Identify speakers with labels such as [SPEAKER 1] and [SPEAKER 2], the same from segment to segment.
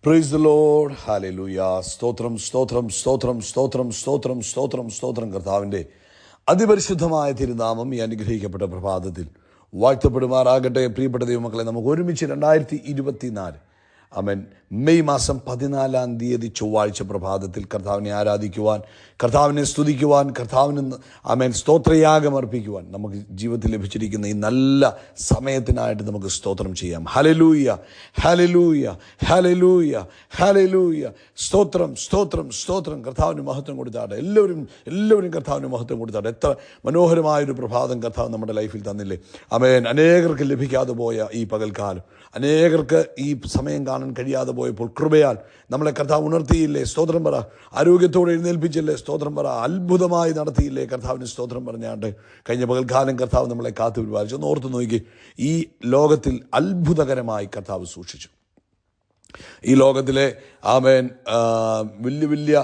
[SPEAKER 1] Praise the Lord. Hallelujah. സ്തോത്രം സ്തോത്രം സ്തോത്രം സ്തോത്രം സ്തോത്രം സ്തോത്രം സ്തോത്രം. കർത്താവിൻ്റെ അതിപരിശുദ്ധമായ തിരുനാമം ഈ അനുഗ്രഹിക്കപ്പെട്ട പ്രഭാതത്തിൽ വാഴ്ത്തപ്പെടുമാറാകട്ടെ. പ്രിയപ്പെട്ട ദൈവമക്കളെ, നമുക്ക് ഒരുമിച്ച് 2024 ആമേൻ മെയ് മാസം 14 ചൊവ്വാഴ്ച പ്രഭാതത്തിൽ കർത്താവിനെ ആരാധിക്കുവാൻ, കർത്താവിനെ സ്തുതിക്കുവാൻ, കർത്താവിന് ആമേൻ സ്തോത്രയാഗം അർപ്പിക്കുവാൻ നമുക്ക് ജീവിതത്തിൽ ലഭിച്ചിരിക്കുന്ന ഈ നല്ല സമയത്തിനായിട്ട് നമുക്ക് സ്തോത്രം ചെയ്യാം. Hallelujah, hallelujah, hallelujah, hallelujah. സ്തോത്രം സ്തോത്രം സ്തോത്രം. കർത്താവിന് മഹത്വം കൊടുത്താട്ടെ. എല്ലാവരും കർത്താവിന് മഹത്വം കൊടുത്താട്ടെ. എത്ര മനോഹരമായൊരു പ്രഭാതം കർത്താവ് നമ്മുടെ ലൈഫിൽ തന്നില്ലേ. ആമേൻ. അനേകർക്ക് ലഭിക്കാതെ പോയ ഈ പകൽക്കാലം, അനേകർക്ക് ഈ സമയം കാണാൻ കഴിയാതെ പോയപ്പോൾ കൃപയാൽ നമ്മളെ കർത്താവ് ഉണർത്തിയില്ലേ. സ്തോത്രം പറ. ആരോഗ്യത്തോടെ എഴുന്നേൽപ്പിച്ചില്ലേ. സ്തോത്രം പറ. അത്ഭുതമായി നടത്തിയില്ലേ. കർത്താവിന് സ്തോത്രം പറഞ്ഞാണ്ട് കഴിഞ്ഞ പകൽക്കാലം കർത്താവ് നമ്മളെ കാത്തു പരിപാലിച്ചു. ഒന്ന് ഓർത്ത് നോക്കി, ഈ ലോകത്തിൽ അത്ഭുതകരമായി കർത്താവ് സൂക്ഷിച്ചു. ഈ ലോകത്തിലെ ആമേൻ വലിയ വലിയ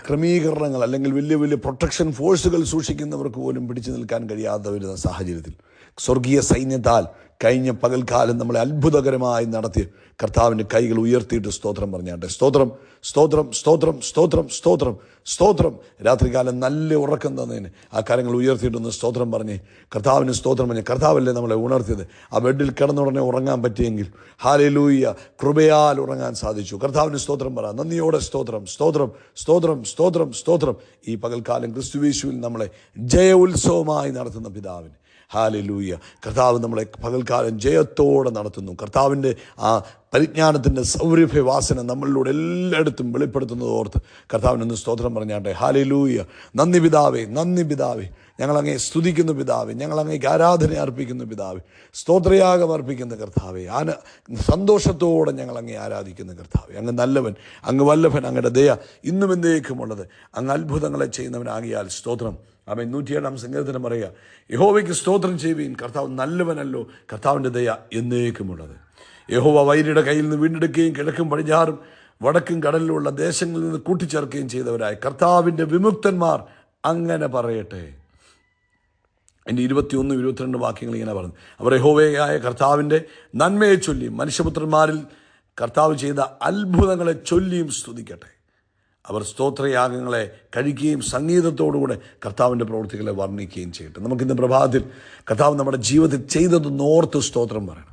[SPEAKER 1] ക്രമീകരണങ്ങൾ അല്ലെങ്കിൽ വലിയ വലിയ പ്രൊട്ടക്ഷൻ ഫോഴ്സുകൾ സൂക്ഷിക്കുന്നവർക്ക് പോലും പിടിച്ചു നിൽക്കാൻ കഴിയാതെ വരുന്ന സാഹചര്യത്തിൽ സ്വർഗീയ സൈന്യത്താൽ കഴിഞ്ഞ പകൽക്കാലം നമ്മളെ അത്ഭുതകരമായി നടത്തി കർത്താവിൻ്റെ കൈകൾ ഉയർത്തിയിട്ട് സ്തോത്രം പറഞ്ഞാട്ടെ. സ്തോത്രം സ്തോത്രം സ്തോത്രം സ്തോത്രം സ്തോത്രം സ്തോത്രം. രാത്രികാലം നല്ല ഉറക്കം തന്നതിന് ആ കാര്യങ്ങൾ ഉയർത്തിയിട്ടൊന്ന് സ്തോത്രം പറഞ്ഞ് കർത്താവിന് സ്തോത്രം പറഞ്ഞ്. കർത്താവല്ലേ നമ്മളെ ഉണർത്തിയത്. ആ ബെഡിൽ കിടന്നുടനെ ഉറങ്ങാൻ പറ്റിയെങ്കിൽ ഹല്ലേലൂയ, കൃപയാൽ ഉറങ്ങാൻ സാധിച്ചു. കർത്താവിന് സ്തോത്രം പറ. നന്ദിയോടെ സ്തോത്രം സ്തോത്രം സ്തോത്രം സ്തോത്രം സ്തോത്രം. ഈ പകൽക്കാലം ക്രിസ്തുയേശുവിൽ നമ്മളെ ജയ ഉത്സവമായി നടത്തുന്ന പിതാവിന് ഹല്ലേലൂയ. കർത്താവ് നമ്മളെ പകൽക്കാലം ജയത്തോടെ നടത്തുന്നു. കർത്താവിൻ്റെ ആ പരിജ്ഞാനത്തിൻ്റെ സൗരഭ്യവാസന നമ്മളിലൂടെ എല്ലായിടത്തും വെളിപ്പെടുത്തുന്നത് ഓർത്ത് കർത്താവിനൊന്ന് സ്തോത്രം പറഞ്ഞാട്ടെ. ഹല്ലേലൂയ. നന്ദി പിതാവേ, നന്ദി പിതാവേ. ഞങ്ങളങ്ങേ സ്തുതിക്കുന്ന പിതാവേ, ഞങ്ങളങ്ങേക്ക് ആരാധന അർപ്പിക്കുന്ന പിതാവേ, സ്തോത്രയാഗം അർപ്പിക്കുന്ന കർത്താവേ, സന്തോഷത്തോടെ ഞങ്ങളങ്ങേ ആരാധിക്കുന്ന കർത്താവേ. അങ്ങ് നല്ലവൻ, അങ്ങ് വല്ലഭൻ, അങ്ങയുടെ ദയ ഇന്നും എന്നേക്കുമുള്ളത്. അങ്ങ് അത്ഭുതങ്ങളെ ചെയ്യുന്നവനാകിയാൽ സ്തോത്രം. ആമേൻ. 107 സങ്കീർത്തനം പറയുക, യഹോവയ്ക്ക് സ്തോത്രം ചെയ്യുവീൻ, കർത്താവ് നല്ലവനല്ലോ, കർത്താവിൻ്റെ ദയ എന്നേക്കുമുള്ളത്. യഹോവ വൈരിയുടെ കയ്യിൽ നിന്ന് വീണ്ടെടുക്കുകയും കിഴക്കും പടിഞ്ഞാറും വടക്കും കടലിലുള്ള ദേശങ്ങളിൽ നിന്ന് കൂട്ടിച്ചേർക്കുകയും ചെയ്തവരായ കർത്താവിൻ്റെ വിമുക്തന്മാർ അങ്ങനെ പറയട്ടെ. എൻ്റെ 21, 22 വാക്യങ്ങൾ ഇങ്ങനെ പറഞ്ഞു. അവർ യഹോവയായ കർത്താവിൻ്റെ നന്മയെ ചൊല്ലിയും മനുഷ്യപുത്രന്മാരിൽ കർത്താവ് ചെയ്ത അത്ഭുതങ്ങളെ ചൊല്ലിയും സ്തുതിക്കട്ടെ. അവർ സ്തോത്രയാഗങ്ങളെ കഴിക്കുകയും സംഗീതത്തോടുകൂടെ കർത്താവിൻ്റെ പ്രവൃത്തികളെ വർണ്ണിക്കുകയും ചെയ്യട്ടെ. നമുക്കിന്ന് പ്രഭാതത്തിൽ കർത്താവ് നമ്മുടെ ജീവിതത്തിൽ ചെയ്തതെന്ന് ഓർത്ത് സ്തോത്രം പറയണം.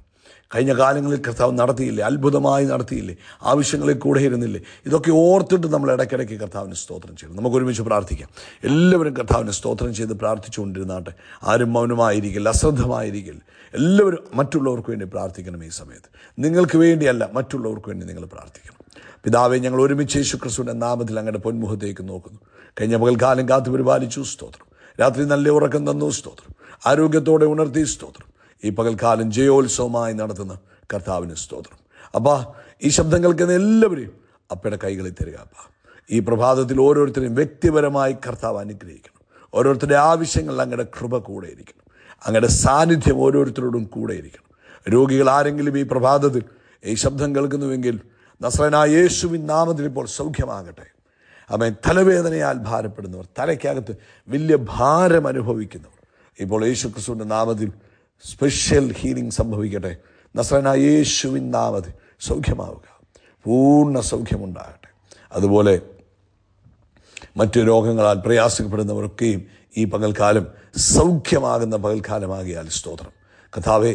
[SPEAKER 1] കഴിഞ്ഞ കാലങ്ങളിൽ കർത്താവ് നടത്തിയില്ലേ, അത്ഭുതമായി നടത്തിയില്ലേ, ആവശ്യങ്ങളിൽ കൂടെ ഇരുന്നില്ലേ, ഇതൊക്കെ ഓർത്തിട്ട് നമ്മൾ ഇടയ്ക്കിടയ്ക്ക് കർത്താവിന് സ്തോത്രം ചെയ്യണം. നമുക്ക് ഒരുമിച്ച് പ്രാർത്ഥിക്കാം. എല്ലാവരും കർത്താവിന് സ്തോത്രം ചെയ്ത് പ്രാർത്ഥിച്ചുകൊണ്ടിരുന്നാട്ടെ. ആരും മൗനമായിരിക്കില്ല, അശ്രദ്ധമായിരിക്കില്ല. എല്ലാവരും മറ്റുള്ളവർക്ക് വേണ്ടി പ്രാർത്ഥിക്കണം. ഈ സമയത്ത് നിങ്ങൾക്ക് വേണ്ടിയല്ല, മറ്റുള്ളവർക്ക് വേണ്ടി നിങ്ങൾ പ്രാർത്ഥിക്കണം. പിതാവേ, ഞങ്ങൾ ഒരുമിച്ച് യേശുക്രിസ്തുവിൻ്റെ നാമത്തിൽ അങ്ങയുടെ പൊന്മുഖത്തേക്ക് നോക്കുന്നു. കഴിഞ്ഞ പകൽക്കാലം കാത്തു പരിപാലിച്ചു, സ്തോത്രം. രാത്രി നല്ല ഉറക്കം തന്നു, സ്തോത്രം. ആരോഗ്യത്തോടെ ഉണർത്തി, സ്തോത്രം. ഈ പകൽക്കാലം ജയോത്സവമായി നടത്തുന്ന കർത്താവിന് സ്തോത്രം. അപ്പാ, ഈ ശബ്ദം കേൾക്കുന്ന എല്ലാവരെയും അപ്പയുടെ കൈകളിൽ തരിക. അപ്പാ, ഈ പ്രഭാതത്തിൽ ഓരോരുത്തരെയും വ്യക്തിപരമായി കർത്താവ് അനുഗ്രഹിക്കണം. ഓരോരുത്തരുടെ ആവശ്യങ്ങളിൽ അങ്ങയുടെ കൃപ കൂടെ ഇരിക്കണം. അങ്ങയുടെ സാന്നിധ്യം ഓരോരുത്തരോടും കൂടെ ഇരിക്കണം. രോഗികൾ ആരെങ്കിലും ഈ പ്രഭാതത്തിൽ ഈ ശബ്ദം കേൾക്കുന്നുവെങ്കിൽ നസ്രയനായ യേശുവിൻ നാമത്തിൽ ഇപ്പോൾ സൗഖ്യമാകട്ടെ. ആമേൻ. തലവേദനയാൽ ഭാരപ്പെടുന്നവർ, തലയ്ക്കകത്ത് വലിയ ഭാരം അനുഭവിക്കുന്നവർ, ഇപ്പോൾ യേശുക്രിസ്തുവിൻ്റെ നാമത്തിൽ സ്പെഷ്യൽ ഹീലിംഗ് സംഭവിക്കട്ടെ. നസ്രയനായ യേശുവിൻ നാമത്തിൽ സൗഖ്യമാവുക, പൂർണ്ണ സൗഖ്യമുണ്ടാകട്ടെ. അതുപോലെ മറ്റു രോഗങ്ങളാൽ പ്രയാസപ്പെടുന്നവർക്കൊക്കെയും ഈ പകൽക്കാലം സൗഖ്യമാകുന്ന പകൽക്കാലമാകിയാൽ സ്തോത്രം. കർത്താവേ,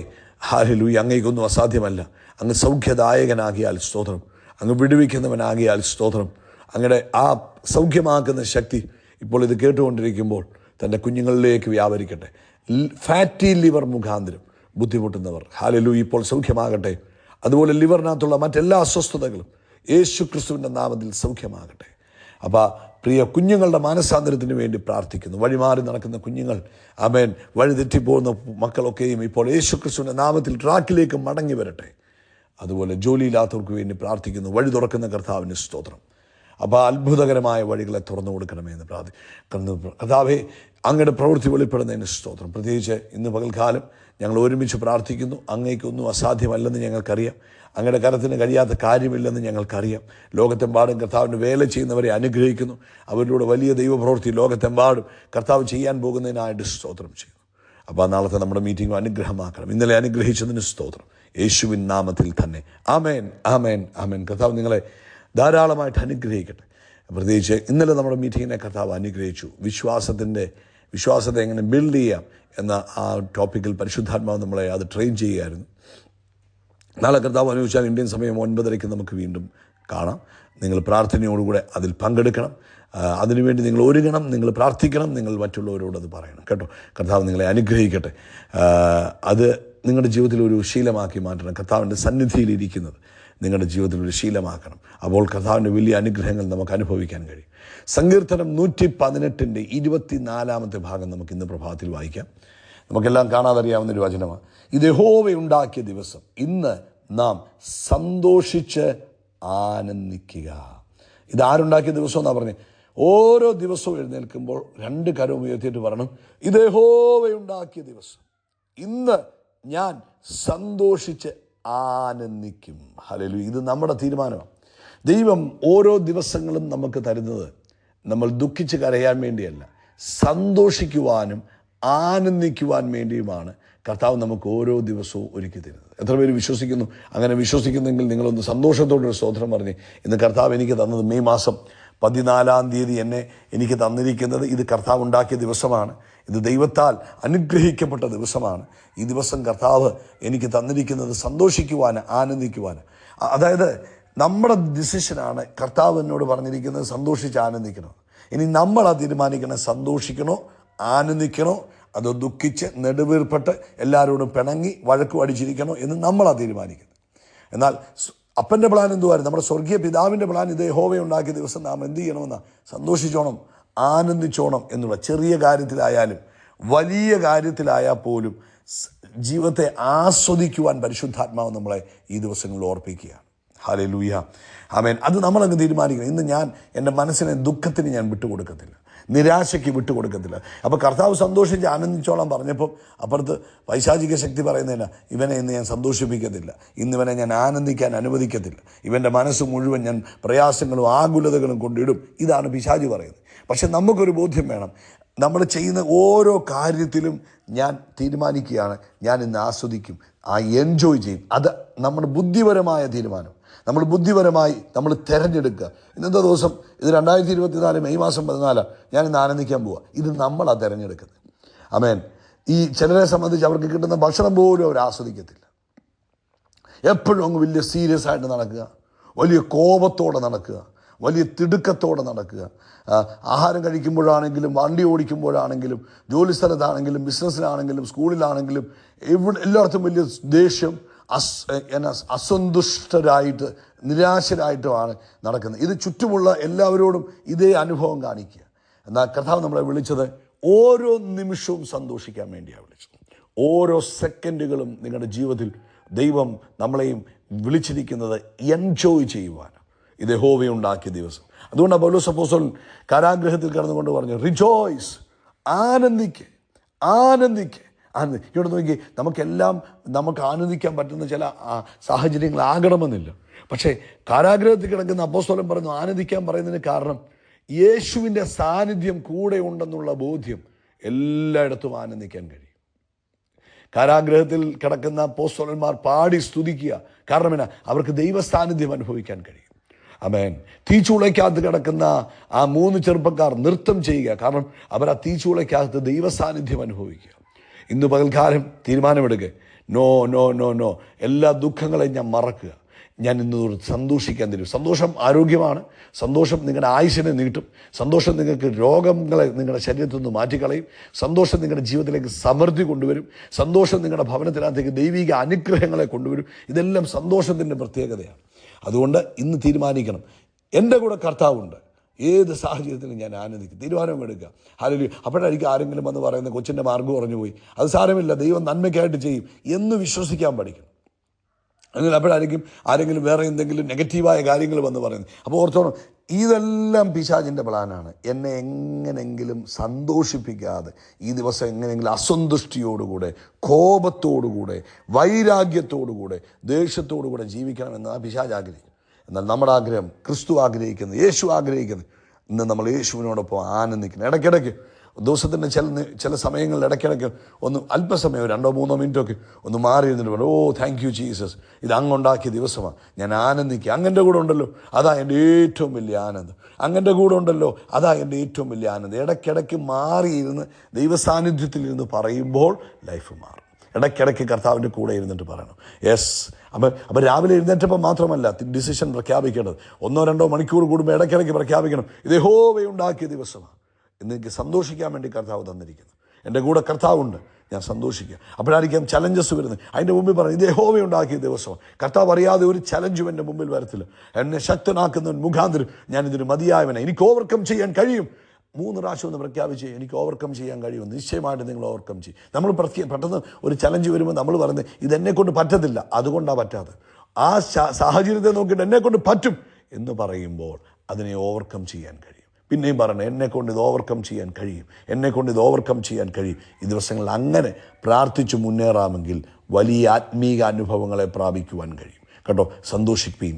[SPEAKER 1] ഹല്ലേലൂയ. അങ്ങേക്കൊന്നും അസാധ്യമല്ല. അങ്ങ് സൗഖ്യദായകനാകിയാൽ സ്തോത്രം. അങ്ങ് വിടുവിക്കുന്നവനാകിയാൽ സ്തോത്രം. അങ്ങയുടെ ആ സൗഖ്യമാക്കുന്ന ശക്തി ഇപ്പോൾ ഇത് കേട്ടുകൊണ്ടിരിക്കുമ്പോൾ തൻ്റെ കുഞ്ഞുങ്ങളിലേക്ക് വ്യാപരിക്കട്ടെ. ഫാറ്റി ലിവർ മുഖാന്തരം ബുദ്ധിമുട്ടുന്നവർ ഹല്ലേലൂയ ഇപ്പോൾ സൗഖ്യമാകട്ടെ. അതുപോലെ ലിവറിനകത്തുള്ള മറ്റെല്ലാ അസ്വസ്ഥതകളും യേശു ക്രിസ്തുവിൻ്റെ നാമത്തിൽ സൗഖ്യമാകട്ടെ. അപ്പോൾ പ്രിയ കുഞ്ഞുങ്ങളുടെ മാനസാന്തരത്തിന് വേണ്ടി പ്രാർത്ഥിക്കുന്നു. വഴിമാറി നടക്കുന്ന കുഞ്ഞുങ്ങൾ, ആമേൻ, വഴിതെറ്റിപ്പോകുന്ന മക്കളൊക്കെയും ഇപ്പോൾ യേശു ക്രിസ്തുവിൻ്റെ നാമത്തിൽ ട്രാക്കിലേക്ക് മടങ്ങി വരട്ടെ. അതുപോലെ ജോലിയില്ലാത്തവർക്ക് വേണ്ടി പ്രാർത്ഥിക്കുന്നു. വഴി തുറക്കുന്ന കർത്താവിന് സ്തോത്രം. അപ്പോൾ അത്ഭുതകരമായ വഴികളെ തുറന്നു കൊടുക്കണമേ എന്ന് പ്രാർത്ഥിക്കുന്നു. കർത്താവേ, അങ്ങയുടെ പ്രവൃത്തി വെളിപ്പെടുന്നതിന് സ്തോത്രം. പ്രത്യേകിച്ച് ഇന്ന് പകൽക്കാലം ഞങ്ങൾ ഒരുമിച്ച് പ്രാർത്ഥിക്കുന്നു. അങ്ങേക്കൊന്നും അസാധ്യമല്ലെന്ന് ഞങ്ങൾക്കറിയാം. അങ്ങയുടെ കരത്തിന് കഴിയാത്ത കാര്യമില്ലെന്ന് ഞങ്ങൾക്കറിയാം. ലോകത്തെമ്പാടും കർത്താവിൻ്റെ വേല ചെയ്യുന്നവരെ അനുഗ്രഹിക്കുന്നു. അവരിലൂടെ വലിയ ദൈവപ്രവൃത്തി ലോകത്തെമ്പാടും കർത്താവ് ചെയ്യാൻ പോകുന്നതിനായിട്ട് സ്തോത്രം ചെയ്യുന്നു. അപ്പോൾ നാളത്തെ നമ്മുടെ മീറ്റിംഗ് അനുഗ്രഹമാക്കണം. ഇന്നലെ അനുഗ്രഹിച്ചതിന് സ്തോത്രം. യേശുവിൻ നാമത്തിൽ തന്നെ. ആമേൻ, ആമേൻ, ആമേൻ. കർത്താവ് നിങ്ങളെ ധാരാളമായിട്ട് അനുഗ്രഹിക്കട്ടെ. പ്രത്യേകിച്ച് ഇന്നലെ നമ്മുടെ മീറ്റിങ്ങിനെ കർത്താവ് അനുഗ്രഹിച്ചു. വിശ്വാസത്തെ എങ്ങനെ ബിൽഡ് ചെയ്യാം എന്ന ആ ടോപ്പിക്കിൽ പരിശുദ്ധാത്മാവ് നമ്മളെ അത് ട്രെയിൻ ചെയ്യുകയായിരുന്നു. നാളെ കർത്താവ് അനുവദിച്ചാൽ ഇന്ത്യൻ സമയം 9:30 നമുക്ക് വീണ്ടും കാണാം. നിങ്ങൾ പ്രാർത്ഥനയോടുകൂടെ അതിൽ പങ്കെടുക്കണം. അതിനുവേണ്ടി നിങ്ങൾ ഒരുങ്ങണം, നിങ്ങൾ പ്രാർത്ഥിക്കണം, നിങ്ങൾ മറ്റുള്ളവരോട് അത് പറയണം കേട്ടോ. കർത്താവ് നിങ്ങളെ അനുഗ്രഹിക്കട്ടെ. അത് നിങ്ങളുടെ ജീവിതത്തിൽ ഒരു ശീലമാക്കി മാറ്റണം. കർത്താവിൻ്റെ സന്നിധിയിലിരിക്കുന്നത് നിങ്ങളുടെ ജീവിതത്തിൽ ഒരു ശീലമാക്കണം. അപ്പോൾ കർത്താവിൻ്റെ വലിയ അനുഗ്രഹങ്ങൾ നമുക്ക് അനുഭവിക്കാൻ കഴിയും. സങ്കീർത്തനം 118 24 ഭാഗം നമുക്ക് ഇന്ന് പ്രഭാതത്തിൽ വായിക്കാം. നമുക്കെല്ലാം കാണാതറിയാവുന്നൊരു വചനമാണ്. ഇത് യഹോവയുണ്ടാക്കിയ ദിവസം, ഇന്ന് നാം സന്തോഷിച്ച് ആനന്ദിക്കുക. ഇത് ആരുണ്ടാക്കിയ ദിവസം എന്നാണ് പറഞ്ഞത്? ഓരോ ദിവസവും എഴുന്നേൽക്കുമ്പോൾ 2 കരവും ഉയർത്തിയിട്ട് പറയണം, ഇത് യഹോവയുണ്ടാക്കിയ ദിവസം, ഇന്ന് ഞാൻ സന്തോഷിച്ച് ആനന്ദിക്കും. ഹല്ലേലൂയ. ഇത് നമ്മുടെ തീരുമാനമാണ്. ദൈവം ഓരോ ദിവസങ്ങളും നമുക്ക് തരുന്നത് നമ്മൾ ദുഃഖിച്ച് കരയാൻ വേണ്ടിയല്ല, സന്തോഷിക്കുവാനും ആനന്ദിക്കുവാൻ വേണ്ടിയുമാണ് കർത്താവ് നമുക്ക് ഓരോ ദിവസവും ഒരുക്കി തരുന്നത്. എത്ര പേര് വിശ്വസിക്കുന്നു? അങ്ങനെ വിശ്വസിക്കുന്നെങ്കിൽ നിങ്ങളൊന്ന് സന്തോഷത്തോടൊരു സ്തോത്രം പറഞ്ഞ്, ഇന്ന് കർത്താവ് എനിക്ക് തന്നത് മെയ് മാസം 14 എനിക്ക് തന്നിരിക്കുന്നത് ഇത് കർത്താവ് ഉണ്ടാക്കിയ ദിവസമാണ്. ഇത് ദൈവത്താൽ അനുഗ്രഹിക്കപ്പെട്ട ദിവസമാണ്. ഈ ദിവസം കർത്താവ് എനിക്ക് തന്നിരിക്കുന്നത് സന്തോഷിക്കുവാൻ, ആനന്ദിക്കുവാൻ. അതായത് നമ്മുടെ ഡിസിഷനാണ്. കർത്താവ് എന്നോട് പറഞ്ഞിരിക്കുന്നത് സന്തോഷിച്ച് ആനന്ദിക്കണം. ഇനി നമ്മളാ തീരുമാനിക്കണം, സന്തോഷിക്കണോ ആനന്ദിക്കണോ അതോ ദുഃഖിച്ച് നെടുവീർപ്പെട്ട് എല്ലാവരോടും പിണങ്ങി വഴക്ക് അടിച്ചിരിക്കണോ എന്ന് നമ്മളാ തീരുമാനിക്കുന്നത്. എന്നാൽ അപ്പൻ്റെ പ്ലാൻ എന്തുവായിരുന്നു? നമ്മുടെ സ്വർഗീയ പിതാവിൻ്റെ പ്ലാൻ ഇത് യഹോവയുണ്ടാക്കിയ ദിവസം നാം എന്ത് ചെയ്യണമെന്നാ? സന്തോഷിച്ചോണം, ആനന്ദിച്ചോണം എന്നുള്ള. ചെറിയ കാര്യത്തിലായാലും വലിയ കാര്യത്തിലായാൽ പോലും ജീവിതത്തെ ആസ്വദിക്കുവാൻ പരിശുദ്ധാത്മാവ് നമ്മളെ ഈ ദിവസങ്ങളിൽ ഓർപ്പിക്കുകയാണ്. ഹല്ലേലൂയ, ആമേൻ. അത് നമ്മളങ്ങ് തീരുമാനിക്കണം. ഇന്ന് ഞാൻ എൻ്റെ മനസ്സിനെ ദുഃഖത്തിന് ഞാൻ വിട്ടുകൊടുക്കത്തില്ല, നിരാശയ്ക്ക് വിട്ടുകൊടുക്കത്തില്ല. അപ്പോൾ കർത്താവ് സന്തോഷിച്ച് ആനന്ദിച്ചോളാൻ പറഞ്ഞപ്പോൾ അപ്പുറത്ത് പൈശാചിക ശക്തി പറയുന്നതിന്, ഇവനെ ഇന്ന് ഞാൻ സന്തോഷിപ്പിക്കത്തില്ല, ഇന്നിവനെ ഞാൻ ആനന്ദിക്കാൻ അനുവദിക്കത്തില്ല, ഇവൻ്റെ മനസ്സ് മുഴുവൻ ഞാൻ പ്രയാസങ്ങളും ആകുലതകളും കൊണ്ടിടും. ഇതാണ് പിശാചി പറയുന്നത്. പക്ഷെ നമുക്കൊരു ബോധ്യം വേണം. നമ്മൾ ചെയ്യുന്ന ഓരോ കാര്യത്തിലും ഞാൻ തീരുമാനിക്കുകയാണ്, ഞാൻ ഇന്ന് ആസ്വദിക്കും, എൻജോയ് ചെയ്യും. അത് നമ്മുടെ ബുദ്ധിപരമായ തീരുമാനം. നമ്മൾ ബുദ്ധിപരമായി നമ്മൾ തിരഞ്ഞെടുക്കുക. ഇന്നത്തെ ദിവസം ഇത് 2024 മെയ് മാസം 14 ഞാൻ ഇന്ന് ആനന്ദിക്കാൻ പോവുക. ഇത് നമ്മളാണ് തിരഞ്ഞെടുക്കുന്നത്. ആമേൻ. ഈ ചിലരെ സംബന്ധിച്ച് അവർക്ക് കിട്ടുന്ന ഭക്ഷണം പോലും അവർ ആസ്വദിക്കത്തില്ല. എപ്പോഴും അങ്ങ് വലിയ സീരിയസ് ആയിട്ട് നടക്കുക, വലിയ കോപത്തോടെ നടക്കുക, വലിയ തിടുക്കത്തോടെ നടക്കുക. ആഹാരം കഴിക്കുമ്പോഴാണെങ്കിലും, വണ്ടി ഓടിക്കുമ്പോഴാണെങ്കിലും, ജോലി സ്ഥലത്താണെങ്കിലും, ബിസിനസ്സിലാണെങ്കിലും, സ്കൂളിലാണെങ്കിലും, എല്ലായിടത്തും വലിയ ദേഷ്യം, അസന്തുഷ്ടരായിട്ട്, നിരാശരായിട്ടുമാണ് നടക്കുന്നത്. ഇത് ചുറ്റുമുള്ള എല്ലാവരോടും ഇതേ അനുഭവം കാണിക്കുക. എന്നാൽ കർത്താവ് നമ്മളെ വിളിച്ചത് ഓരോ നിമിഷവും സന്തോഷിക്കാൻ വേണ്ടിയാണ് വിളിച്ചത്. ഓരോ സെക്കൻഡുകളും നിങ്ങളുടെ ജീവിതത്തിൽ ദൈവം നമ്മളെയും വിളിച്ചിരിക്കുന്നത് എൻജോയ് ചെയ്യുവാനാണ്. ഇത് യഹോവയുണ്ടാക്കിയ ദിവസം. അതുകൊണ്ടാണ് പൗലോസ് അപ്പോസ്തലൻ കാരാഗൃഹത്തിൽ കിടന്നുകൊണ്ട് പറഞ്ഞു, റിജോയ്സ്, ആനന്ദിക്ക്, ആനന്ദിക്ക്. ഇവിടെ നോക്കി, നമുക്ക് ആനന്ദിക്കാൻ പറ്റുന്ന ചില സാഹചര്യങ്ങളാകണമെന്നില്ല. പക്ഷേ കാരാഗൃഹത്തിൽ കിടക്കുന്ന അപ്പോസ്തലൻ പറഞ്ഞു ആനന്ദിക്കാൻ പറയുന്നതിന് കാരണം യേശുവിൻ്റെ സാന്നിധ്യം കൂടെ ഉണ്ടെന്നുള്ള ബോധ്യം എല്ലായിടത്തും ആനന്ദിക്കാൻ കഴിയും. കാരാഗൃഹത്തിൽ കിടക്കുന്ന അപ്പോസ്തലന്മാർ പാടി സ്തുതിക്കുക. കാരണം എന്നാ? അവർക്ക് ദൈവ സാന്നിധ്യം അനുഭവിക്കാൻ കഴിയും. ആമേൻ. തീച്ചൂളയ്ക്കകത്ത് കിടക്കുന്ന ആ 3 ചെറുപ്പക്കാർ നൃത്തം ചെയ്യുക. കാരണം അവർ ആ തീച്ചൂളയ്ക്കകത്ത് ദൈവ സാന്നിധ്യം അനുഭവിക്കുക. ഇന്ന് പകൽക്കാലം തീരുമാനമെടുക്കുക, നോ നോ നോ നോ, എല്ലാ ദുഃഖങ്ങളെയും ഞാൻ മറക്കുക, ഞാൻ ഇന്ന് സന്തോഷിക്കാൻ തരും. സന്തോഷം ആരോഗ്യമാണ്. സന്തോഷം നിങ്ങളുടെ ആയുസ്സിനെ നീട്ടും. സന്തോഷം നിങ്ങൾക്ക് രോഗങ്ങളെ നിങ്ങളുടെ ശരീരത്തിൽ നിന്ന് മാറ്റിക്കളയും. സന്തോഷം നിങ്ങളുടെ ജീവിതത്തിലേക്ക് സമൃദ്ധി കൊണ്ടുവരും. സന്തോഷം നിങ്ങളുടെ ഭവനത്തിനകത്തേക്ക് ദൈവിക അനുഗ്രഹങ്ങളെ കൊണ്ടുവരും. ഇതെല്ലാം സന്തോഷത്തിൻ്റെ പ്രത്യേകതയാണ്. അതുകൊണ്ട് ഇന്ന് തീരുമാനിക്കണം, എൻ്റെ കൂടെ കർത്താവുണ്ട്, ഏത് സാഹചര്യത്തിലും ഞാൻ ആനന്ദിക്കും. തീരുമാനം എടുക്കുക. ഹല്ലേലൂയ. അപ്പോഴായിരിക്കും ആരെങ്കിലും വന്ന് പറയുന്നത് കൊച്ചിൻ്റെ മാർഗ്ഗം കുറഞ്ഞു പോയി, അത് സാരമില്ല, ദൈവം നന്മയ്ക്കായിട്ട് ചെയ്യും എന്ന് വിശ്വസിക്കാൻ പഠിക്കണം. അല്ലെങ്കിൽ അപ്പോഴായിരിക്കും ആരെങ്കിലും വേറെ എന്തെങ്കിലും നെഗറ്റീവായ കാര്യങ്ങൾ വന്ന് പറയുന്നത്. അപ്പോൾ ഓർത്തോണം, ഇതെല്ലാം പിശാചിൻ്റെ പ്ലാനാണ്. എന്നെ എങ്ങനെങ്കിലും സന്തോഷിപ്പിക്കാതെ ഈ ദിവസം എങ്ങനെയെങ്കിലും അസന്തുഷ്ടിയോടുകൂടെ, കോപത്തോടുകൂടെ, വൈരാഗ്യത്തോടുകൂടെ, ദേഷ്യത്തോടുകൂടെ ജീവിക്കണമെന്നാണ് പിശാച് ആഗ്രഹിക്കുന്നത്. എന്നാൽ നമ്മുടെ ആഗ്രഹം, ക്രിസ്തു ആഗ്രഹിക്കുന്നത്, യേശു ആഗ്രഹിക്കുന്നത്, ഇന്ന് നമ്മൾ യേശുവിനോടൊപ്പം ആനന്ദിക്കണം. ഇടയ്ക്കിടയ്ക്ക് ദിവസത്തിൻ്റെ ചില സമയങ്ങളിൽ ഇടയ്ക്കിടയ്ക്ക് ഒന്ന് അല്പസമയം 2-3 മിനിറ്റൊക്കെ ഒന്ന് മാറി ഇരുന്നിട്ട് പറഞ്ഞു, ഓ താങ്ക് യു ജീസസ്, ഇത് അങ്ങുണ്ടാക്കിയ ദിവസമാണ്, ഞാൻ ആനന്ദിക്കുക. അങ്ങൻ്റെ കൂടെ ഉണ്ടല്ലോ, അതാ എൻ്റെ ഏറ്റവും വലിയ ആനന്ദം. അങ്ങൻ്റെ കൂടെ ഉണ്ടല്ലോ, അതാ എൻ്റെ ഏറ്റവും വലിയ ആനന്ദം. ഇടയ്ക്കിടയ്ക്ക് മാറിയിരുന്ന് ദൈവസാന്നിധ്യത്തിൽ ഇരുന്ന് പറയുമ്പോൾ ലൈഫ് മാറും. ഇടയ്ക്കിടയ്ക്ക് കർത്താവിൻ്റെ കൂടെ ഇരുന്നിട്ട് പറയണം. യെസ്. അപ്പം രാവിലെ എഴുന്നേറ്റപ്പോൾ മാത്രമല്ല ഡിസിഷൻ പ്രഖ്യാപിക്കേണ്ടത്. 1-2 മണിക്കൂർ കൂടുമ്പോൾ ഇടയ്ക്കിടയ്ക്ക് പ്രഖ്യാപിക്കണം, ഇത് യഹോവയുണ്ടാക്കിയ ദിവസമാണ്. ഇന്ന് എനിക്ക് സന്തോഷിക്കാൻ വേണ്ടി കർത്താവ് തന്നിരിക്കുന്നു. എൻ്റെ കൂടെ കർത്താവുണ്ട്, ഞാൻ സന്തോഷിക്കുക. അപ്പോഴായിരിക്കും ചലഞ്ചസ് വരുന്നത്. അതിൻ്റെ മുമ്പിൽ പറഞ്ഞു, ഇത് യഹോവയുണ്ടാക്കിയ ദിവസമാണ്. കർത്താവ് അറിയാതെ ഒരു ചലഞ്ചും എൻ്റെ മുമ്പിൽ വരത്തില്ല. എന്നെ ശക്തനാക്കുന്നവൻ മുഖാന്തരം ഞാനിതിന് മതിയായവനെ, എനിക്ക് ഓവർകം ചെയ്യാൻ കഴിയും. 3 പ്രാവശ്യം ഒന്ന് പ്രഖ്യാപിച്ച് എനിക്ക് ഓവർകം ചെയ്യാൻ കഴിയുമെന്ന്. നിശ്ചയമായിട്ട് നിങ്ങൾ ഓവർകം ചെയ്യും. നമ്മൾ പെട്ടെന്ന് ഒരു ചലഞ്ച് വരുമ്പോൾ നമ്മൾ പറയുന്നത് ഇതെന്നെ കൊണ്ട് പറ്റത്തില്ല, അതുകൊണ്ടാണ് പറ്റാതെ. ആ സാഹചര്യത്തെ നോക്കിയിട്ട് എന്നെ കൊണ്ട് പറ്റും എന്ന് പറയുമ്പോൾ അതിനെ ഓവർകം ചെയ്യാൻ കഴിയും. പിന്നെയും പറയണം, എന്നെക്കൊണ്ട് ഇത് ഓവർകം ചെയ്യാൻ കഴിയും, എന്നെക്കൊണ്ട് ഇത് ഓവർകം ചെയ്യാൻ കഴിയും. ഈ ദിവസങ്ങളിൽ അങ്ങനെ പ്രാർത്ഥിച്ചു മുന്നേറാമെങ്കിൽ വലിയ ആത്മീക അനുഭവങ്ങളെ പ്രാപിക്കുവാൻ കഴിയും കേട്ടോ. സന്തോഷിപ്പീൻ.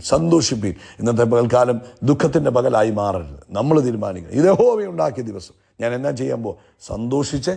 [SPEAKER 1] ഇന്നത്തെ പകൽക്കാലം ദുഃഖത്തിൻ്റെ പകലായി മാറരുത്. നമ്മൾ തീരുമാനിക്കണം, ഇത് യഹോവയുണ്ടാക്കിയ ദിവസം, ഞാൻ എന്നാ ചെയ്യാൻ പോവാ? സന്തോഷിച്ച്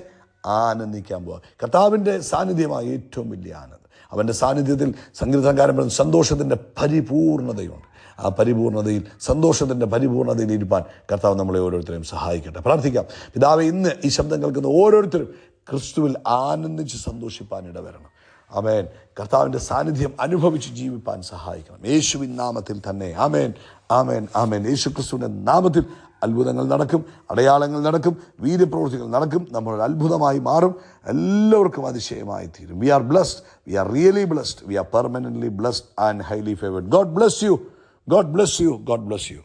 [SPEAKER 1] ആനന്ദിക്കാൻ പോവാ. കർത്താവിൻ്റെ സാന്നിധ്യമാണ് ഏറ്റവും വലിയ ആനന്ദം. അവൻ്റെ സാന്നിധ്യത്തിൽ സങ്കീർത്തനക്കാരൻ പറയുന്ന സന്തോഷത്തിൻ്റെ പരിപൂർണതയുണ്ട്. ആ പരിപൂർണതയിൽ, സന്തോഷത്തിൻ്റെ പരിപൂർണതയിൽ ഇരിപ്പാൻ കർത്താവ് നമ്മളെ ഓരോരുത്തരെയും സഹായിക്കട്ടെ. പ്രാർത്ഥിക്കാം. പിതാവേ, ഇന്ന് ഈ ശബ്ദം കേൾക്കുന്ന ഓരോരുത്തരും ക്രിസ്തുവിൽ ആനന്ദിച്ച് സന്തോഷിപ്പാൻ ഇടവരണം. ആമേൻ. കർത്താവിൻ്റെ സാന്നിധ്യം അനുഭവിച്ച് ജീവിപ്പാൻ സഹായിക്കണം. യേശുവിൻ നാമത്തിൽ തന്നെ. ആമേൻ, ആമേൻ, ആമേൻ. യേശു ക്രിസ്തുവിൻ്റെ നാമത്തിൽ അത്ഭുതങ്ങൾ നടക്കും, അടയാളങ്ങൾ നടക്കും, വീര്യപ്രവൃത്തികൾ നടക്കും. നമ്മളൊരു അത്ഭുതമായി മാറും. എല്ലാവർക്കും അതിശയമായി തീരും. We are blessed, we are really blessed, we are permanently blessed and highly favoured. God bless you, God bless you, God bless U.